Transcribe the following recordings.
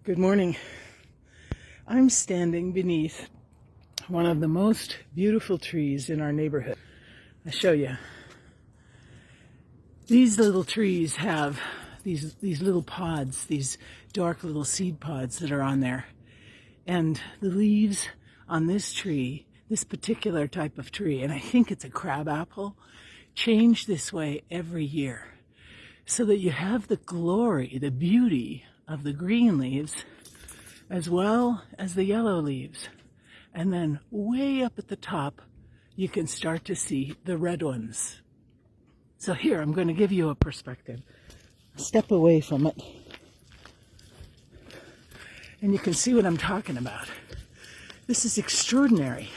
Good morning. I'm standing beneath one of the most beautiful trees in our neighborhood. I'll show you. These little trees have these little pods, these dark little seed pods that are on there. And the leaves on this tree, this particular type of tree, and I think it's a crabapple, change this way every year. So that you have the glory, the beauty of the green leaves, as well as the yellow leaves. And then way up at the top, you can start to see the red ones. So here, I'm going to give you a perspective. Step away from it. And you can see what I'm talking about. This is extraordinary.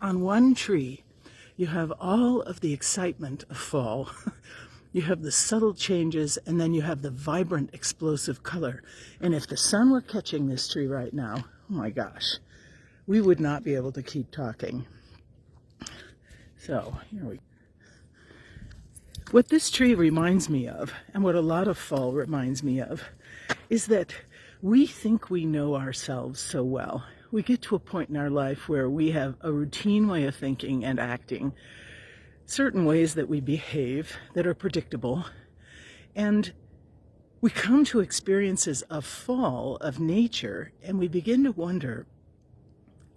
On one tree, you have all of the excitement of fall. You have the subtle changes, and then you have the vibrant, explosive color. And if the sun were catching this tree right now, oh my gosh, we would not be able to keep talking. So, here we go. What this tree reminds me of, and what a lot of fall reminds me of, is that we think we know ourselves so well. We get to a point in our life where we have a routine way of thinking and acting, certain ways that we behave that are predictable, and we come to experiences of fall, of nature, and we begin to wonder,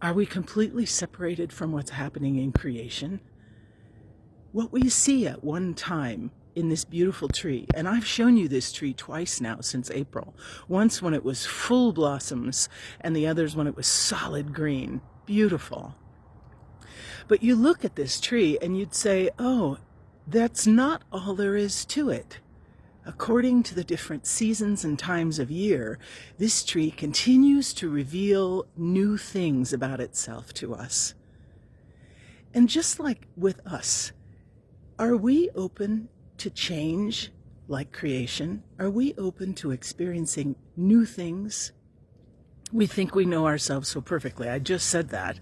are we completely separated from what's happening in creation? What we see at one time in this beautiful tree, and I've shown you this tree twice now since April, once when it was full blossoms and the others when it was solid green, beautiful. But you look at this tree and you'd say, oh, that's not all there is to it. According to the different seasons and times of year, this tree continues to reveal new things about itself to us. And just like with us, are we open to change like creation? Are we open to experiencing new things? We think we know ourselves so perfectly. I just said that.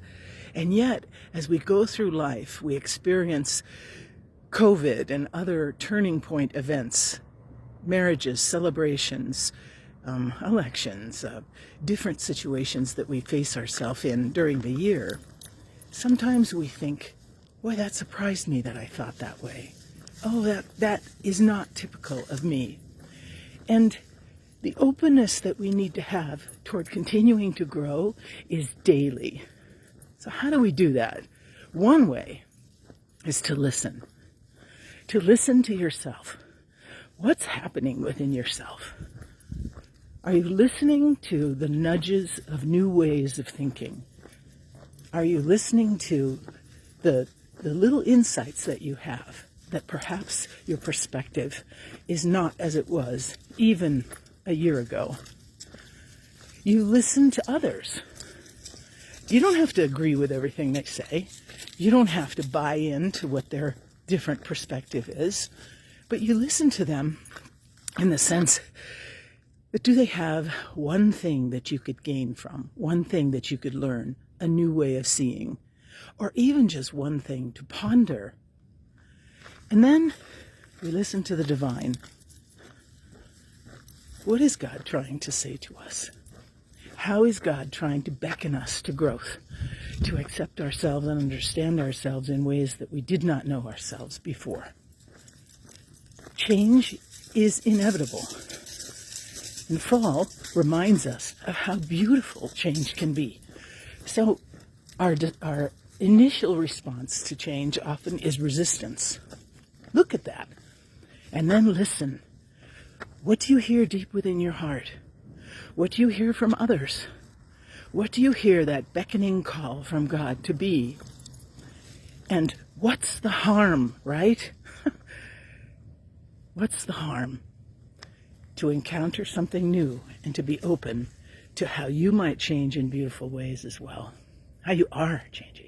And yet, as we go through life, we experience COVID and other turning point events, marriages, celebrations, elections, different situations that we face ourselves in during the year. Sometimes we think, boy, that surprised me that I thought that way. Oh, that is not typical of me. And the openness that we need to have toward continuing to grow is daily. So how do we do that? One way is to listen to yourself. What's happening within yourself? Are you listening to the nudges of new ways of thinking? Are you listening to the little insights that you have, that perhaps your perspective is not as it was even a year ago? You listen to others. You don't have to agree with everything they say. You don't have to buy into what their different perspective is. But you listen to them in the sense that do they have one thing that you could gain from, one thing that you could learn, a new way of seeing, or even just one thing to ponder. And then we listen to the divine. What is God trying to say to us? How is God trying to beckon us to growth, to accept ourselves and understand ourselves in ways that we did not know ourselves before? Change is inevitable. And fall reminds us of how beautiful change can be. So our initial response to change often is resistance. Look at that. And then listen. What do you hear deep within your heart? What do you hear from others? What do you hear that beckoning call from God to be? And what's the harm, right? What's the harm? To encounter something new and to be open to how you might change in beautiful ways as well. How you are changing.